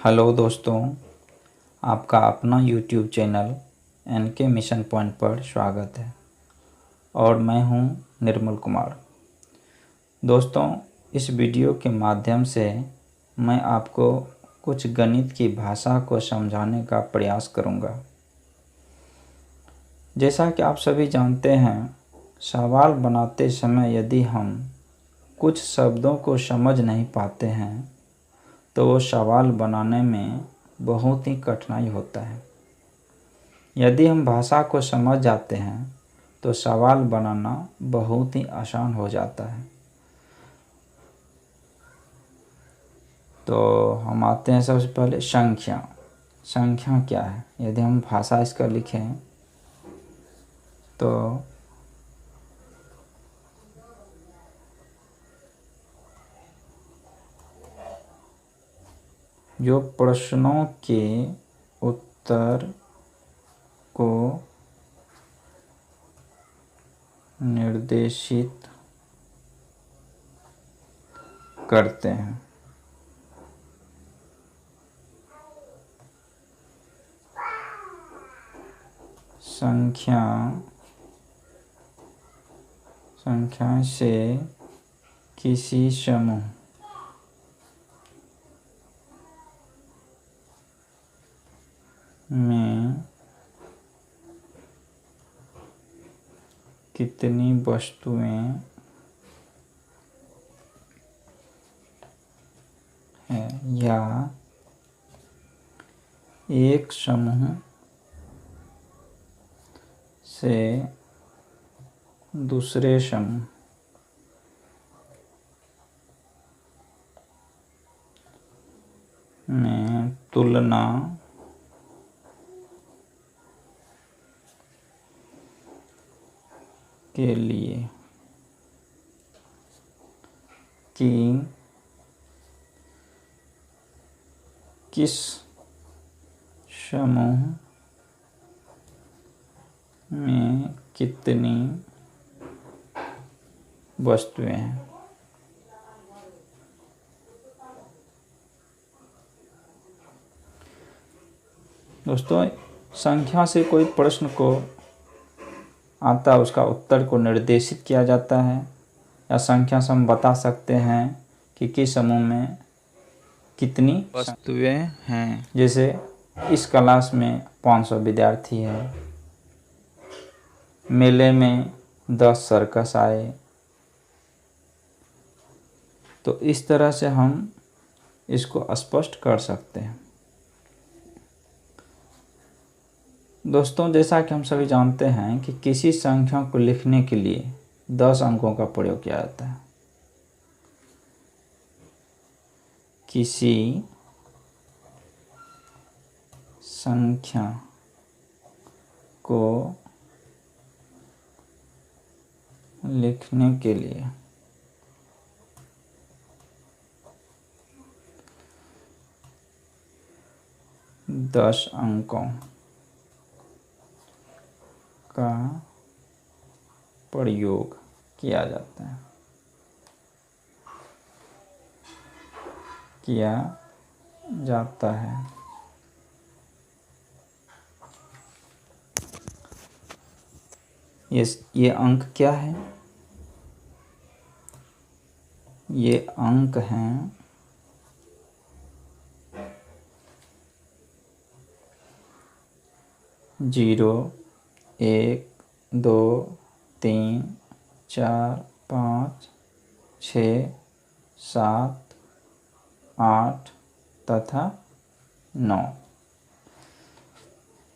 Hello दोस्तों, आपका अपना YouTube channel NK mission point पर स्वागत है और मैं हूं निर्मल कुमार। दोस्तों, इस वीडियो के माध्यम से मैं आपको कुछ गणित की भाषा को समझाने का प्रयास करूंगा। जैसा कि आप सभी जानते हैं, सवाल बनाते समय यदि हम कुछ शब्दों को समझ नहीं पाते हैं तो वो सवाल बनाने में बहुत ही कठिनाई होता है। यदि हम भाषा को समझ जाते हैं तो सवाल बनाना बहुत ही आसान हो जाता है। तो हम आते हैं सबसे पहले संख्या। संख्या क्या है? यदि हम भाषा इसका लिखें तो जो प्रश्नों के उत्तर को निर्देशित करते हैं। संख्या से किसी समूह में कितनी वस्तुएं हैं या एक समूह से दूसरे समूह में तुलना के लिए कि किस समूह में कितनी वस्तुएं हैं। दोस्तों, संख्या से कोई प्रश्न को आता है, उसका उत्तर को निर्देशित किया जाता है, या संख्या से हम बता सकते हैं कि किस समूह में कितनी वस्तुएं हैं। जैसे इस क्लास में 500 विद्यार्थी हैं, मेले में 10 सर्कस आए। तो इस तरह से हम इसको स्पष्ट कर सकते हैं। दोस्तों, जैसा कि हम सभी जानते हैं कि किसी संख्या को लिखने के लिए 10 अंकों का प्रयोग किया जाता है। किसी संख्या को लिखने के लिए 10 अंकों का प्रयोग किया जाता है। ये अंक क्या है? ये अंक हैं 0, 1, 2, 3, 4, 5, 6, 7, 8 तथा 9।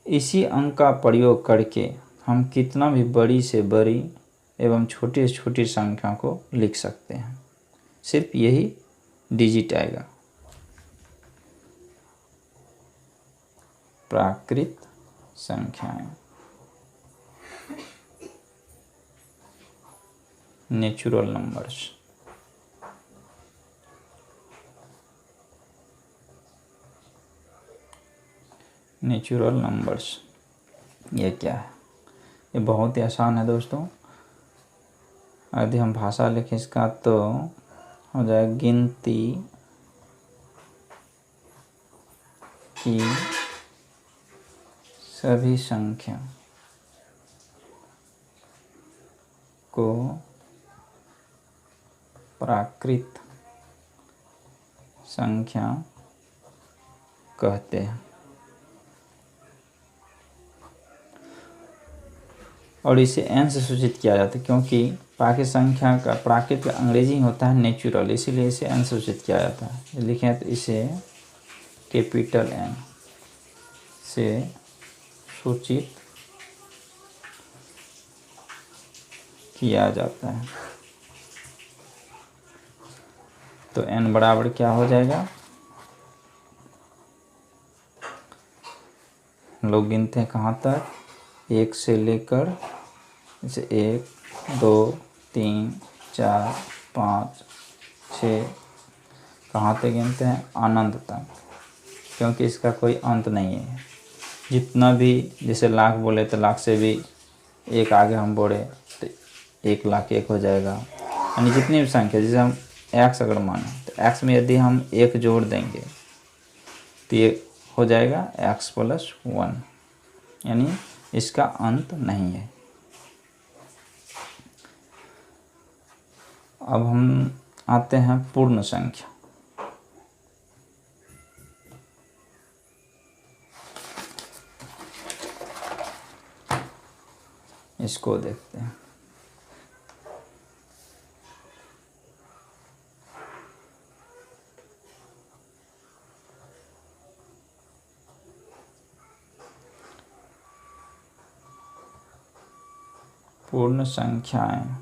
इसी अंक का प्रयोग करके हम कितना भी बड़ी से बड़ी एवं छोटी से छोटी संख्या को लिख सकते हैं। सिर्फ यही डिजिट आएगा। प्राकृत संख्याएं, नेचुरल नंबर्स। नेचुरल नंबर्स ये क्या है? ये बहुत ही आसान है दोस्तों। यदि हम भाषा लिखें इसका तो हो जाए गिनती कि सभी संख्या को प्राकृत संख्या कहते हैं। और इसे n से सूचित किया जाता है क्योंकि प्राकृत का अंग्रेजी होता है नेचुरल, इसीलिए इसे n से सूचित किया जाता है। लिखें तो इसे कैपिटल N से सूचित किया जाता है। तो n बराबर क्या हो जाएगा, हम लोग गिनते हैं कहाँ तक, 1 से लेकर जैसे 1 2 3 4 5 6, कहाँ तक गिनते हैं, अनंत तक, क्योंकि इसका कोई अंत नहीं है। जितना भी, जैसे लाख बोले तो लाख से भी एक आगे हम बोले तो 1,01,000 हो जाएगा। यानी जितनी भी संख्या, जैसे हम x अगर माने तो x में यदि हम 1 जोड़ देंगे तो ये हो जाएगा x + 1, यानी इसका अंत नहीं है। अब हम आते हैं पूर्ण संख्या। इसको देखते हैं। पूर्ण संख्याएं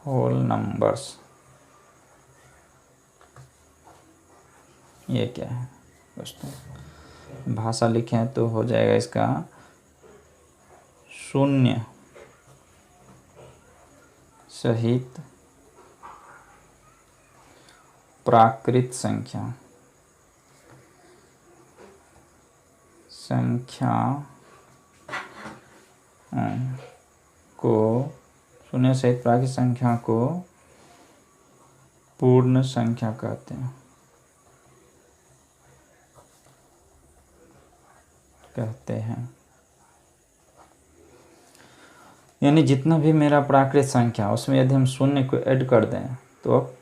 होल नंबर्स, ये क्या है दोस्तों, भाषा लिखें तो हो जाएगा इसका शून्य सहित प्राकृत संख्या को शून्य सहित प्राकृत संख्या को पूर्ण संख्या कहते हैं। यानी जितना भी मेरा प्राकृत संख्या, उसमें यदि हम शून्य को ऐड कर दें तो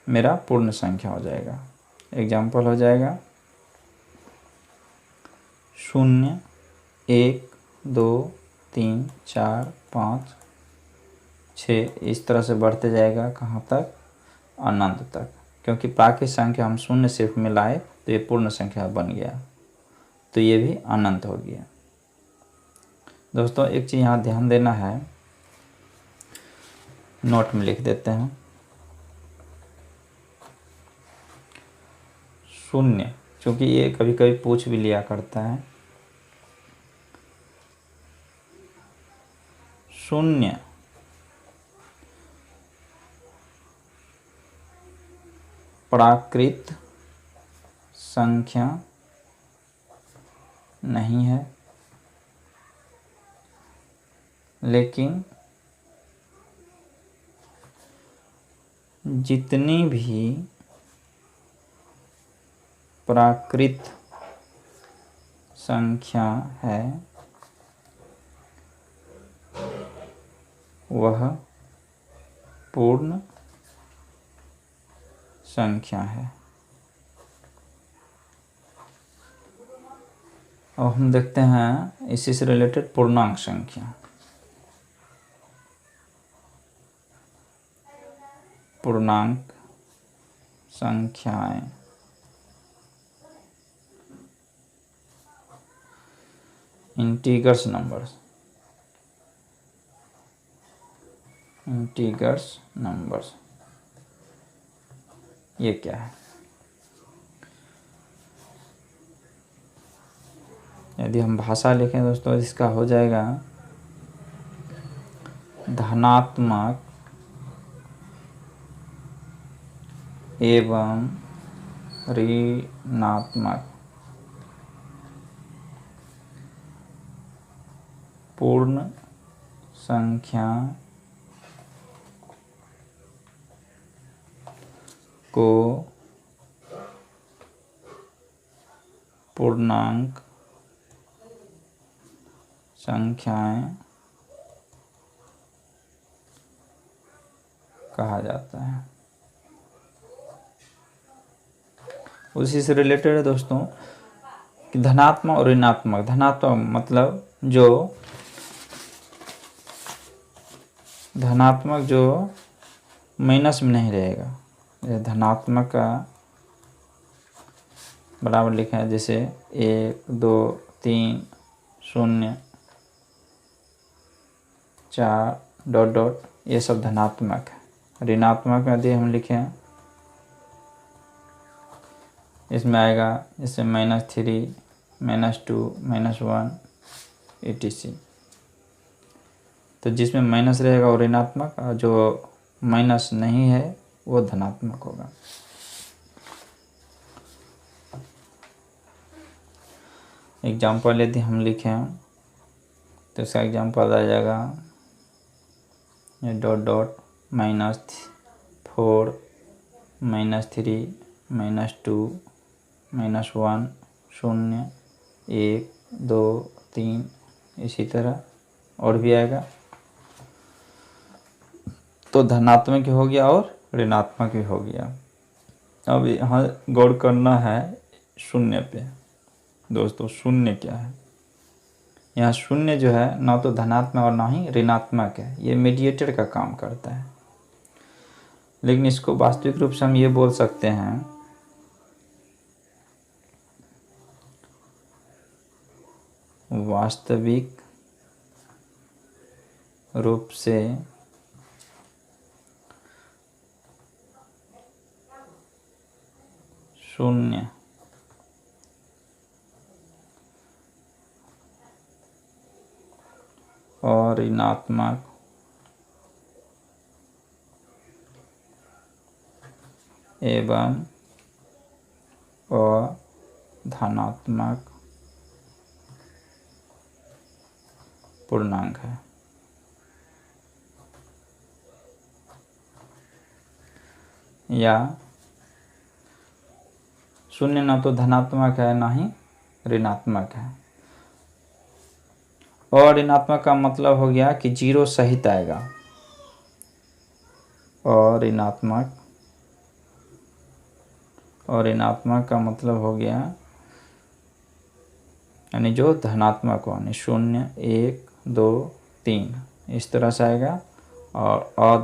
मेरा पूर्ण संख्या हो जाएगा। एग्जाम्पल हो जाएगा 0 1 2 3 4 5 6, इस तरह से बढ़ते जाएगा कहाँ तक, अनंत तक, क्योंकि प्राकृत संख्या हम शून्य सिर्फ मिलाए तो ये पूर्ण संख्या बन गया, तो ये भी अनंत हो गया। दोस्तों एक चीज़ यहाँ ध्यान देना है, नोट में लिख देते हैं, शून्य, क्योंकि ये कभी कभी पूछ भी लिया करता है। शून्य प्राकृत संख्या नहीं है, लेकिन जितनी भी प्राकृत संख्या है वह पूर्ण संख्या है। अब हम देखते हैं इसी से रिलेटेड पूर्णांक संख्या। पूर्णांक संख्याएं इंटीगर्स नंबर्स, ये क्या है, यदि हम भाषा लिखें दोस्तों इसका हो जाएगा धनात्मक एवं ऋणात्मक पूर्ण संख्या को पूर्णांक संख्याएं कहा जाता है। उसी से रिलेटेड है दोस्तों कि धनात्मक और ऋणात्मक। धनात्मक मतलब जो माइनस में नहीं रहेगा। ये धनात्मक का बराबर लिखा है, जैसे 1 2 3 0 4 डॉट डॉट, ये सब धनात्मक है। ऋणात्मक में यदि हम लिखें, इसमें आएगा जैसे -3 -2 -1 etc। तो जिसमें माइनस रहेगा वो ऋणात्मक, और जो माइनस नहीं है वो धनात्मक होगा। एग्जाम्पल यदि हम लिखें तो इसका एग्जाम्पल आ जाएगा डॉट डॉट -4 -3 -2 -1 0 1 2 3, इसी तरह और भी आएगा। तो धनात्मक भी हो गया और ऋणात्मक भी हो गया। अब यहाँ गौर करना है शून्य पे। दोस्तों शून्य क्या है? यहाँ शून्य जो है ना तो धनात्मक और ना ही ऋणात्मक है, ये मीडिएटर का काम करता है। लेकिन इसको वास्तविक रूप से हम ये बोल सकते हैं वास्तविक रूप से शून्य और ऋणात्मक एवं धनात्मक पूर्णांक है। या शून्य ना तो धनात्मक है ना ही ऋणात्मक है। और ऋणात्मक का मतलब हो गया कि 0 सहित आएगा। और ऋणात्मक का मतलब हो गया यानी जो धनात्मक हो, यानी 0 1 2 3 इस तरह से आएगा। और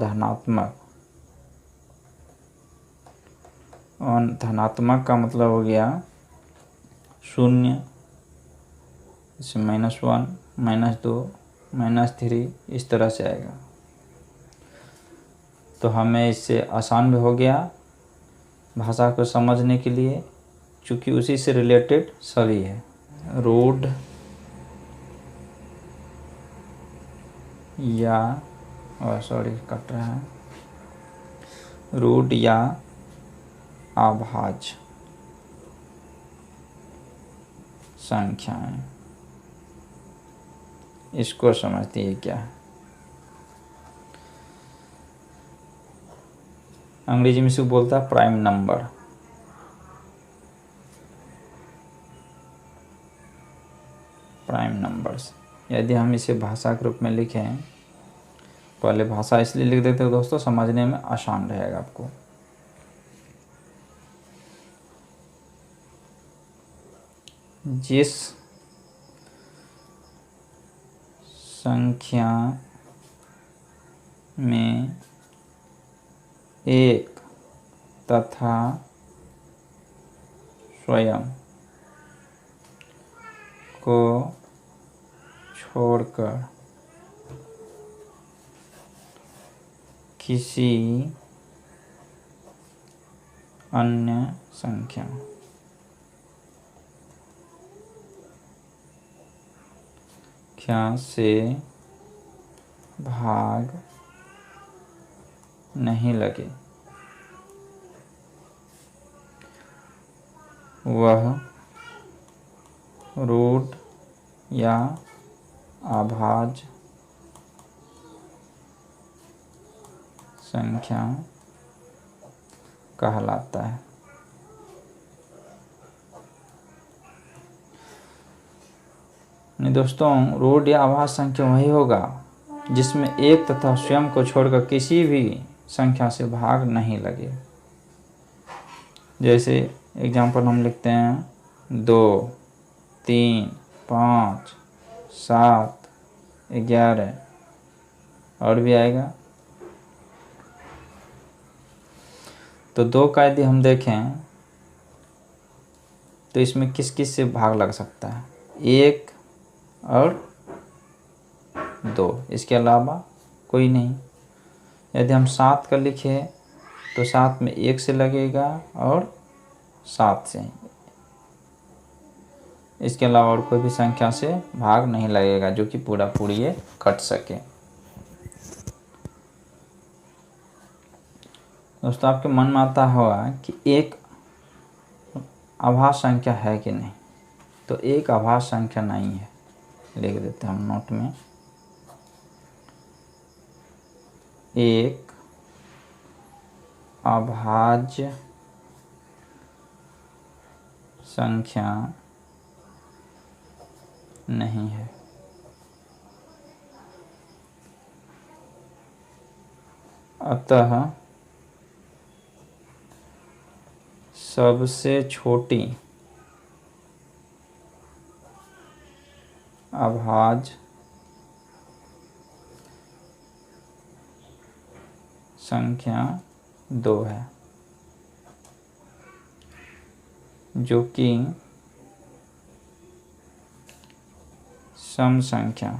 धनात्मक का मतलब हो गया 0 जैसे -1 -2 -3 इस तरह से आएगा। तो हमें इससे आसान भी हो गया भाषा को समझने के लिए, चूँकि उसी से रिलेटेड सभी है। रूट या कट रहा है, रूट या अभाज्य संख्याएं, इसको समझती है क्या है। अंग्रेजी में इसको बोलता है प्राइम नंबर। प्राइम नंबर्स यदि हम इसे भाषा के रूप में लिखें, पहले भाषा इसलिए लिख देते हैं दोस्तों समझने में आसान रहेगा आपको। जिस संख्या में एक तथा स्वयं को छोड़कर किसी अन्य संख्या से भाग नहीं लगे, वह रूट या अभाज्य संख्या कहलाता है। नहीं दोस्तों, रूढ़ या आभास संख्या वही होगा जिसमें एक तथा स्वयं को छोड़कर किसी भी संख्या से भाग नहीं लगे। जैसे एग्जाम्पल हम लिखते हैं 2, 3, 5, 7, 11 और भी आएगा। तो 2 का यदि हम देखें तो इसमें किस किस से भाग लग सकता है? 1 और 2, इसके अलावा कोई नहीं। यदि हम 7 का लिखें तो 7 में 1 से लगेगा और 7 से, इसके अलावा और कोई भी संख्या से भाग नहीं लगेगा जो कि पूरा पूरी ये कट सके। दोस्तों, आपके मन में आता होगा कि एक आभास संख्या है कि नहीं, तो एक आभास संख्या नहीं है। लिख देते हैं हम नोट में, एक अभाज्य संख्या नहीं है। अतः सबसे छोटी अभाज्य संख्या 2 है, जो कि सम संख्या।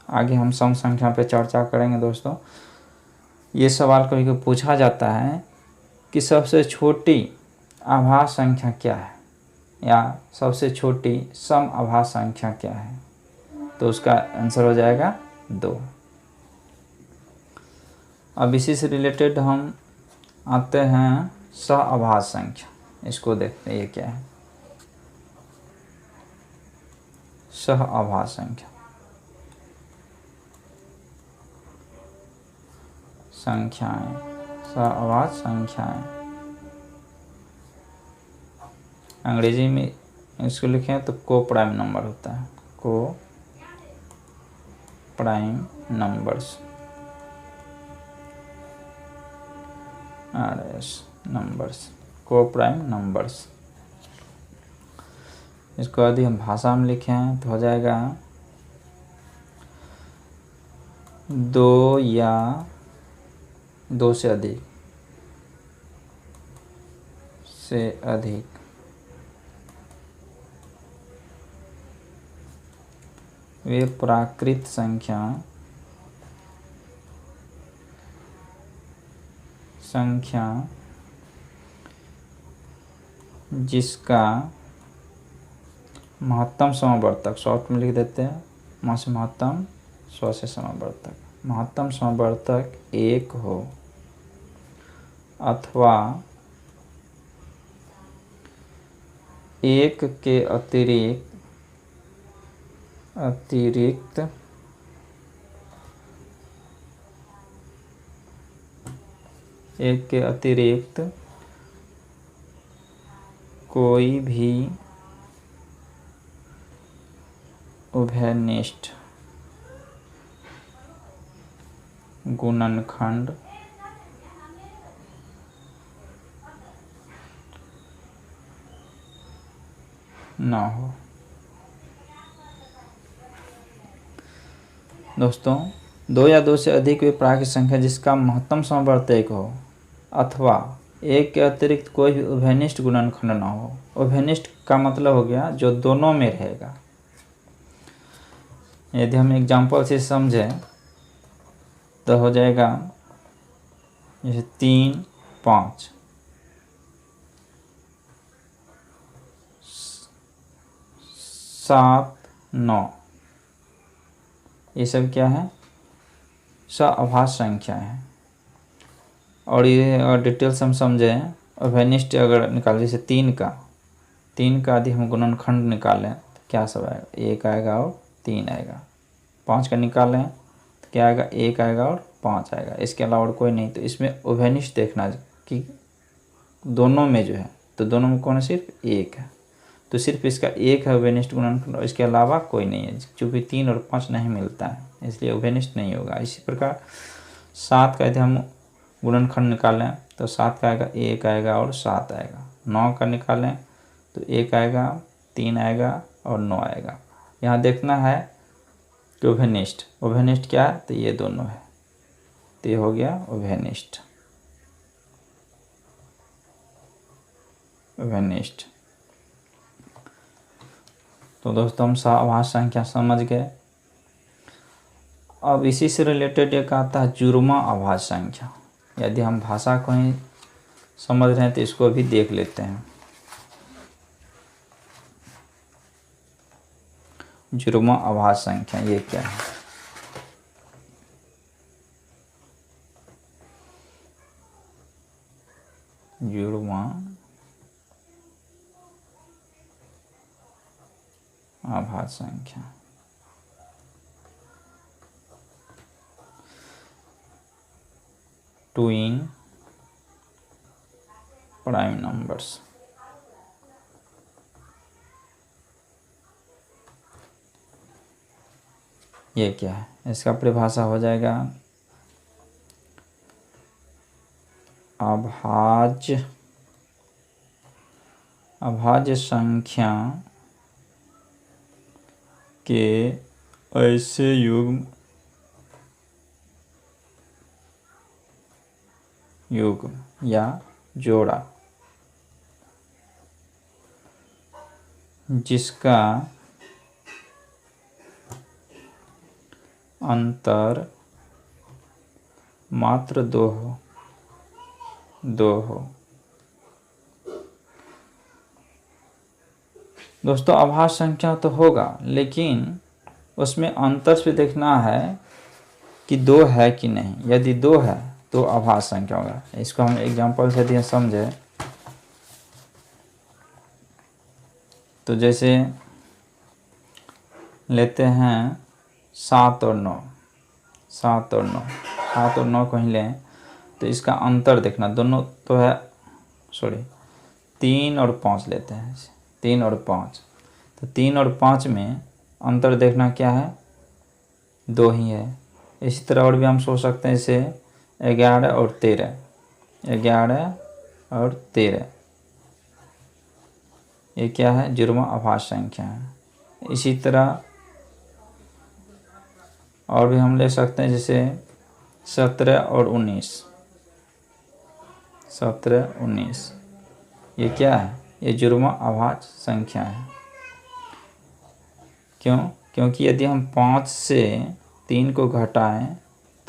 आगे हम सम संख्या पे चर्चा करेंगे दोस्तों। ये सवाल कभी कभी पूछा जाता है कि सबसे छोटी आभास संख्या क्या है, या सबसे छोटी सम आभास संख्या क्या है, तो उसका आंसर हो जाएगा 2। अब इसी से रिलेटेड हम आते हैं सह आभास संख्या। इसको देखते हैं ये क्या है। सह आभास संख्या, संख्याएं, सह आभास संख्याएं। अंग्रेजी में इसको लिखें तो को प्राइम नंबर होता है, को प्राइम नंबर्स, RS नंबर्स, को प्राइम नंबर्स। इसको यदि हम भाषा में लिखें तो हो जाएगा 2 या 2 से अधिक वे प्राकृत संख्या जिसका महत्तम समवर्तक, शॉर्ट में लिख देते हैं मां से महत्तम, स्व से समवर्तक, महत्तम समवर्तक 1 हो अथवा 1 के अतिरिक्त कोई भी उभयनिष्ठ गुणनखंड न हो। दोस्तों, 2 या 2 से अधिक वे प्राकृत संख्या जिसका महत्तम समवर्तक 1 हो अथवा 1 के अतिरिक्त कोई भी उभयनिष्ठ गुणनखंड न हो। उभयनिष्ठ का मतलब हो गया जो दोनों में रहेगा। यदि हम एग्जाम्पल से समझें तो हो जाएगा जैसे 3, 5, 7, 9, ये सब क्या है? सआभास संख्या है। और ये अगर डिटेल से हम समझें, उभयनिष्ठ अगर निकाल, जैसे 3 का यदि हम गुणनखंड निकालें तो क्या सब आएगा? 1 आएगा और 3 आएगा। 5 का निकालें तो क्या आएगा? 1 आएगा और 5 आएगा, इसके अलावा और कोई नहीं। तो इसमें उभयनिष्ठ देखना कि दोनों में जो है, तो दोनों में कौन है, सिर्फ 1 है, तो सिर्फ इसका 1 है उभयनिष्ठ गुणनखंड, और इसके अलावा कोई नहीं है। चूँकि 3 और 5 नहीं मिलता है इसलिए उभयनिष्ठ नहीं होगा। इसी प्रकार 7 का यदि हम गुणनखंड निकालें तो 7 का आएगा 1 आएगा और 7 आएगा। 9 का निकालें तो 1 आएगा, 3 आएगा और 9 आएगा। यहाँ देखना है कि उभयनिष्ठ, उभयनिष्ठ क्या है, तो ये दोनों है, तो ये हो गया उभयनिष्ठ। उभयनिष्ठ। तो दोस्तों हम आभाज्य संख्या समझ गए। अब इसी से रिलेटेड एक आता है जुर्मा आभाज्य संख्या। यदि हम भाषा को ही समझ रहे हैं तो इसको भी देख लेते हैं। जुर्मा आभाज्य संख्या ये क्या है? जुर्मा आभाज्य संख्या ट्विन प्राइम नंबर्स। ये क्या है? इसका परिभाषा हो जाएगा अभाज्य संख्या के ऐसे युग्म या जोड़ा जिसका अंतर मात्र 2 हो। दोस्तों अभाज्य संख्या तो होगा, लेकिन उसमें अंतर से देखना है कि 2 है कि नहीं। यदि 2 है तो अभाज्य संख्या होगा। इसको हम एग्जांपल से यदि समझे तो जैसे लेते हैं 7 और 9, 7 और 9, 7 और 9 को ही लें तो इसका अंतर देखना, दोनों तो है, 3 और 5 लेते हैं, 3 और 5, तो 3 और 5 में अंतर देखना क्या है, 2 ही है। इसी तरह और भी हम सोच सकते हैं, जैसे 11 और 13, 11 और 13, ये क्या है, जुर्मा अभाज्य संख्या है। इसी तरह और भी हम ले सकते हैं, जैसे 17 और 19, 17, 19, ये क्या है, ये जुर्मा अभाज्य संख्या है। क्यों? क्योंकि यदि हम 5 से 3 को घटाएं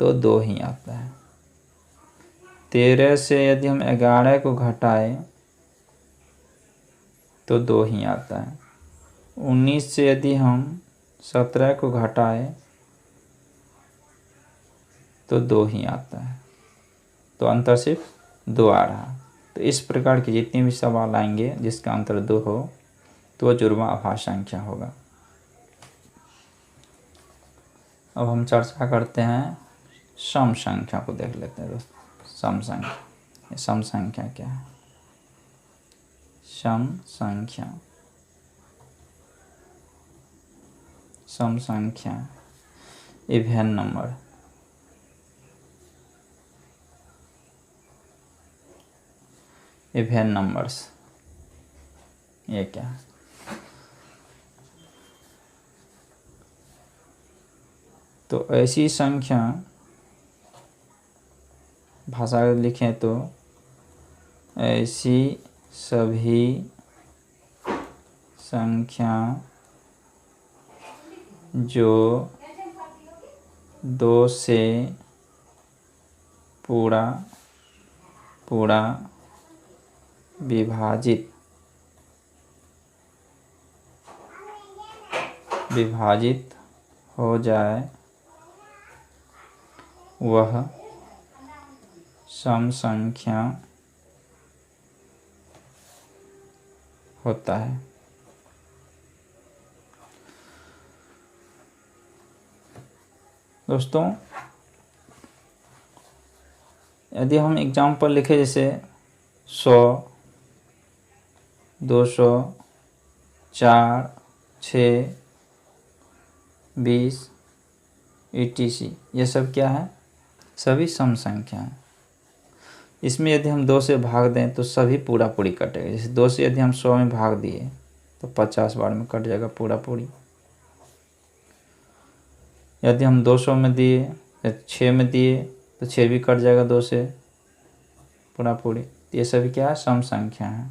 तो 2 ही आता है। 13 से यदि हम 11 को घटाएं तो 2 ही आता है। 19 से यदि हम 17 को घटाएं तो 2 ही आता है, तो अंतर सिर्फ 2 आ रहा। तो इस प्रकार के जितने भी सवाल आएंगे जिसका अंतर 2 हो तो वह जुर्मा अभाज्य संख्या होगा। अब हम चर्चा करते हैं सम संख्या को, देख लेते हैं दोस्तों। सम संख्या, ये सम संख्या क्या है? सम संख्या, सम संख्या इवन नंबर, इवन नंबर्स, ये क्या है? तो ऐसी संख्या, भाषा लिखें तो ऐसी सभी संख्या जो 2 से पूरा विभाजित हो जाए वह सम संख्या होता है। दोस्तों यदि हम एग्जाम्पल लिखे जैसे 100, 200, 4, 6, 20 etc, ये सब क्या है? सभी सम संख्या हैं। इसमें यदि हम 2 से भाग दें तो सभी पूरा पूरी कटेगा। जैसे 2 से यदि हम 100 में भाग दिए तो 50 बार में कट जाएगा पूरा पूरी। यदि हम 200 में दिए या 6 में दिए तो 6 भी कट जाएगा 2 से पूरा पूरी। तो ये सभी क्या है? सम संख्या है।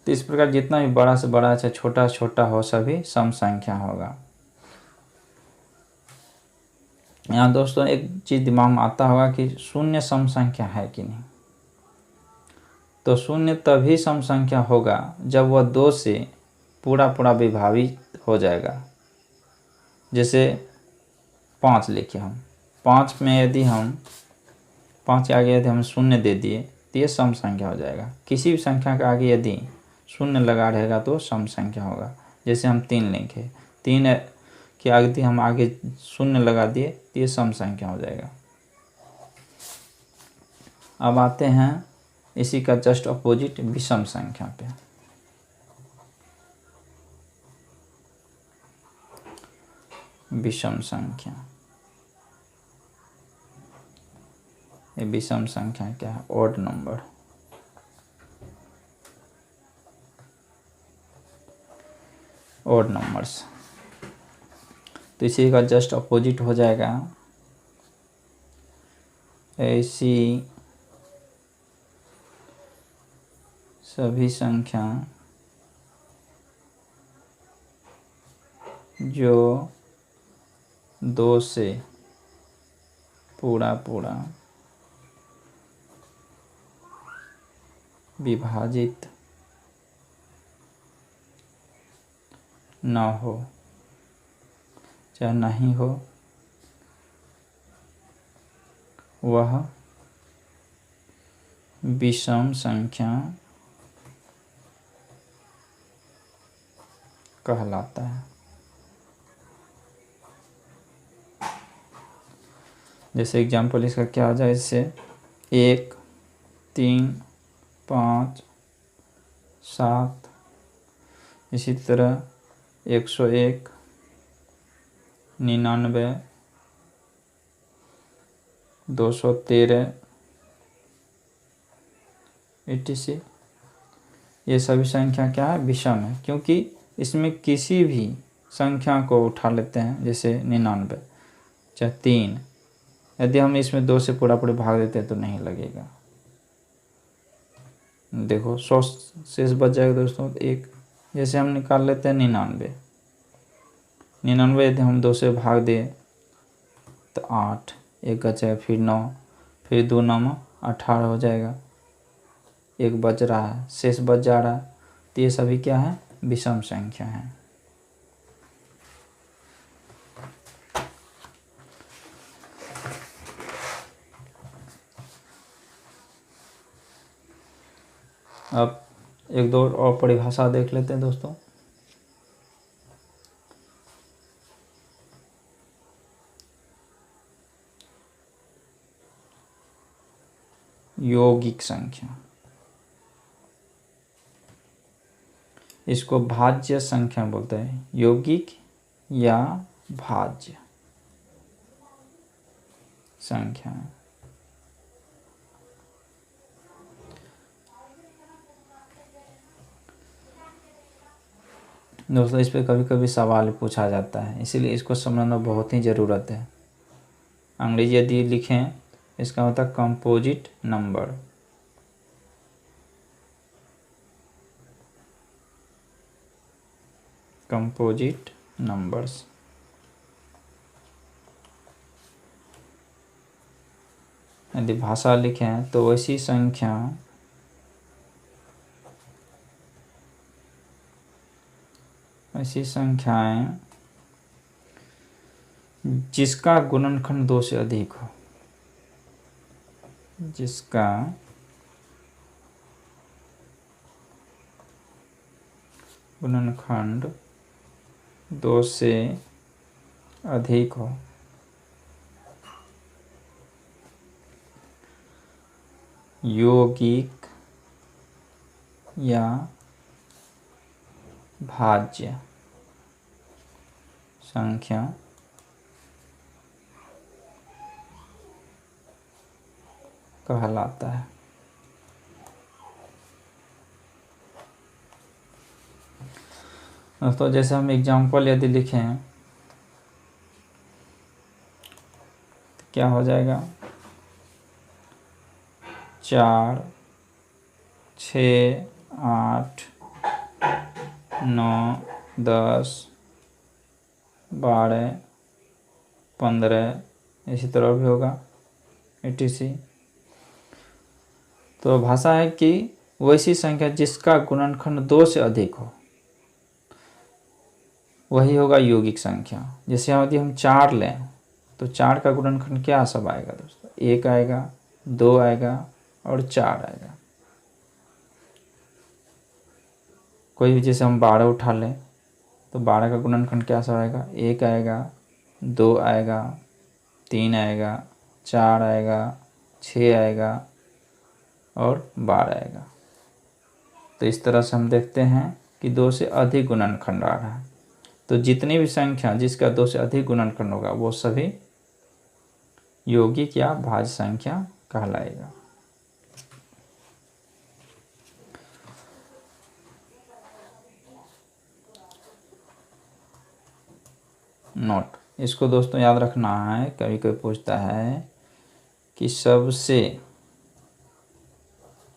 तो इस प्रकार जितना भी बड़ा से बड़ा चाहे छोटा छोटा हो सभी सम संख्या होगा। यहाँ दोस्तों एक चीज़ दिमाग में आता होगा कि शून्य सम संख्या है कि नहीं। तो शून्य तभी सम संख्या होगा जब वह 2 से पूरा पूरा विभाजित हो जाएगा। जैसे 5 लिखे हम, 5 में यदि हम 5 के आगे यदि हम शून्य दे दिए तो ये सम संख्या हो जाएगा। किसी भी संख्या के आगे यदि शून्य लगा रहेगा तो सम संख्या होगा। जैसे हम 3 लिखे, 3 के आगे यदि हम आगे शून्य लगा दिए तो ये सम संख्या हो जाएगा। अब आते हैं इसी का जस्ट अपोजिट विषम संख्या पे। विषम संख्या, ये विषम संख्या क्या है? Odd number. ऑड नंबर्स, तो इसी का जस्ट अपोजिट हो जाएगा ऐसी सभी संख्या जो 2 से पूरा पूरा विभाजित न हो, चाहे नहीं हो, वह विषम संख्या कहलाता है। जैसे एग्जाम्पल इसका क्या आ जाए, इससे 1, 3, 5, 7, इसी तरह 101, 99, 213 etc, ये सभी संख्या क्या है? विषम है। क्योंकि इसमें किसी भी संख्या को उठा लेते हैं, जैसे 99 चाहे 3, यदि हम इसमें 2 से पूरा पूरी भाग देते हैं तो नहीं लगेगा। देखो 100 शेष बच जाएगा दोस्तों। एक जैसे हम निकाल लेते हैं 99, यदि हम 2 से भाग दें तो 8, एक बचेगा, फिर 9, फिर 2 9 18 हो जाएगा। एक बच रहा है, शेष बच जा रहा है। तो ये सभी क्या है? विषम संख्या है। अब एक दो और परिभाषा देख लेते हैं दोस्तों। यौगिक संख्या, इसको भाज्य संख्या बोलते हैं। यौगिक या भाज्य संख्या। दोस्तों इस पे कभी कभी सवाल पूछा जाता है, इसीलिए इसको समझना बहुत ही ज़रूरत है। अंग्रेजी यदि लिखें, इसका मतलब कंपोजिट नंबर। Composite numbers. यदि भाषा लिखें तो ऐसी संख्या ऐसी संख्याएं जिसका गुणनखंड 2 से अधिक हो, जिसका गुणनखंड 2 से अधिक हो, यौगिक या भाज्य संख्या कहलाता है। दोस्तों जैसे हम एग्जाम्पल यदि लिखें तो क्या हो जाएगा, 4, 6, 8, 9, 10, 12, 15, इसी तरह भी होगा etc। तो भाषा है कि वैसी संख्या जिसका गुणनखंड 2 से अधिक हो वही होगा यौगिक संख्या। जैसे यदि हम 4 लें तो 4 का गुणनखंड क्या सब आएगा दोस्तों, 1 आएगा, 2 आएगा और 4 आएगा। कोई भी जैसे हम 12 उठा लें तो 12 का गुणनखंड क्या सब आएगा, 1 आएगा, 2 आएगा, 3 आएगा, 4 आएगा, 6 आएगा और 12 आएगा। तो इस तरह से हम देखते हैं कि 2 से अधिक गुणनखंड आ रहा है। तो जितनी भी संख्या जिसका 2 से अधिक गुणनखंड होगा वो सभी यौगिक या भाज्य संख्या कहलाएगा। नोट, इसको दोस्तों याद रखना है। कभी कोई पूछता है कि सबसे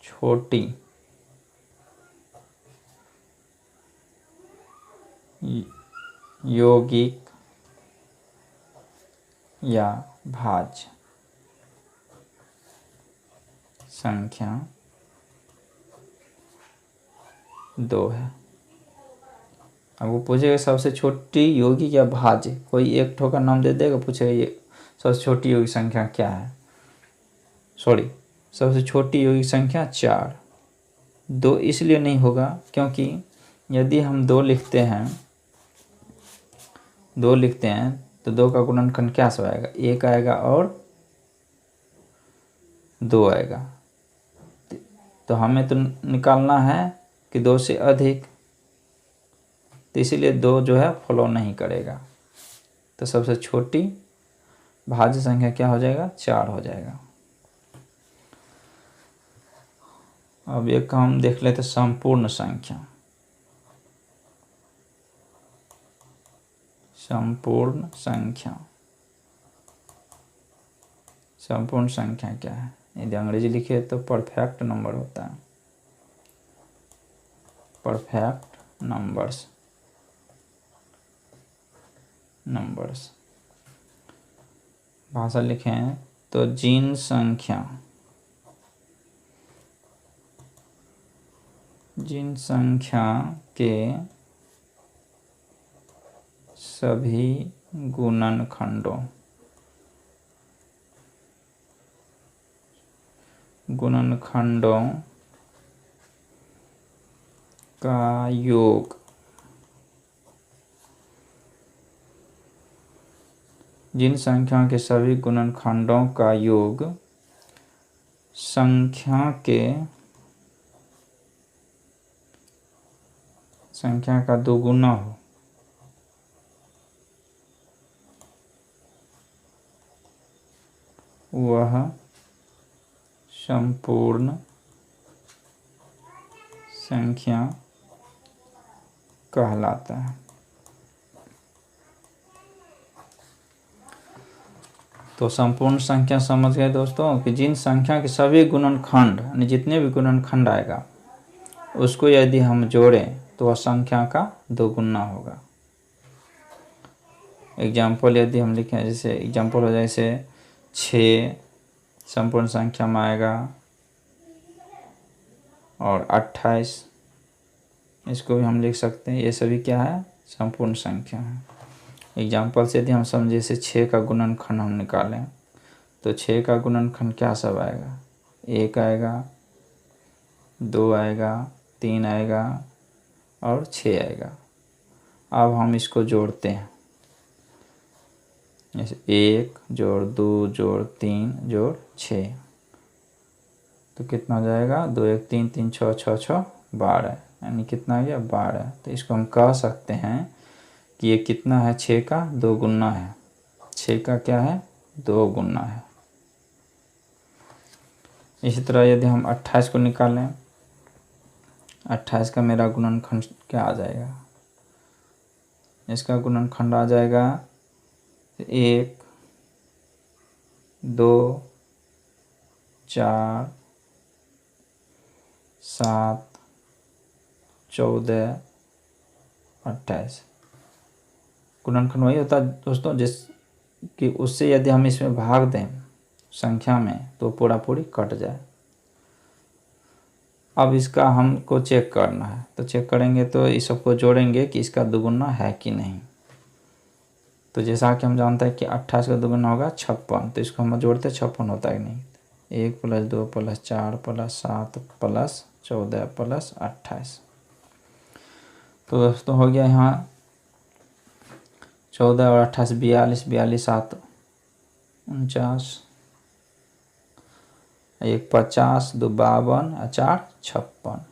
छोटी यौगिक या भाज्य संख्या 2 है। अब वो पूछेगा सबसे छोटी यौगिक या भाज्य, कोई एक ठो का नाम दे देगा, पूछेगा ये सबसे छोटी यौगिक संख्या क्या है, सबसे छोटी यौगिक संख्या 4। 2 इसलिए नहीं होगा क्योंकि यदि हम 2 लिखते हैं तो 2 का गुणनखंड क्या सब आएगा, 1 आएगा और 2 आएगा। तो हमें तो निकालना है कि 2 से अधिक, तो इसीलिए 2 जो है फॉलो नहीं करेगा। तो सबसे छोटी भाज्य संख्या क्या हो जाएगा, 4 हो जाएगा। अब एक हम देख लेते संपूर्ण संख्या। संपूर्ण संख्या क्या है, यदि अंग्रेजी लिखे तो परफेक्ट नंबर होता है, परफेक्ट नंबर्स। भाषा लिखें तो जिन संख्या के सभी गुणनखंडों का योग जिन संख्याओं के सभी गुणनखंडों का योग संख्या का दोगुना हो वह संपूर्ण संख्या कहलाता है। तो संपूर्ण संख्या समझ गए दोस्तों कि जिन संख्या के सभी गुणनखंड यानी जितने भी गुणनखंड आएगा उसको यदि हम जोड़ें तो वह संख्या का दोगुना होगा। एग्जाम्पल यदि हम लिखें, जैसे एग्जाम्पल हो जाए जैसे 6 संपूर्ण संख्या में आएगा और 28, इसको भी हम लिख सकते हैं। ये सभी क्या है, संपूर्ण संख्या है। एग्जाम्पल से यदि हम समझे जैसे 6 का गुणनखंड हम निकालें तो 6 का गुणनखंड क्या सब आएगा, 1 आएगा, 2 आएगा, 3 आएगा और 6 आएगा। अब हम इसको जोड़ते हैं, जैसे 1 जोड़ 2 जोड़ 3 जोड़ 6, तो कितना हो जाएगा, 2 1 3 3 6 6 6 12, यानी कितना आ गया 12। तो इसको हम कह सकते हैं कि ये कितना है, 6 का 2 गुना है। 6 का क्या है, 2 गुना है। इसी तरह यदि हम 28 को निकालें, 28 का मेरा गुणनखंड क्या आ जाएगा, इसका गुणनखंड आ जाएगा 1 2 4 7 14 28। गुणनखंड वही होता है दोस्तों जिस कि उससे यदि हम इसमें भाग दें संख्या में तो पूरा पूरी कट जाए। अब इसका हमको चेक करना है, तो चेक करेंगे तो इस सबको जोड़ेंगे कि इसका दुगुना है कि नहीं। तो जैसा कि हम जानते हैं कि 28 का दुगुना होगा 56, तो इसको हम जोड़ते 56 होता है कि नहीं। 1 + 2 + 4 + 7 + 14 + 28। तो दोस्तों हो गया यहाँ 14 और 28 42, 42 7 49, 1 50, 2 52 और 4 56।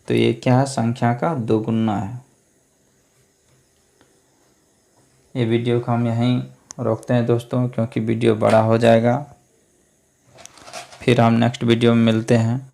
तो ये क्या है, संख्या का दोगुना है। ये वीडियो को हम यहीं रोकते हैं दोस्तों, क्योंकि वीडियो बड़ा हो जाएगा। फिर हम नेक्स्ट वीडियो में मिलते हैं।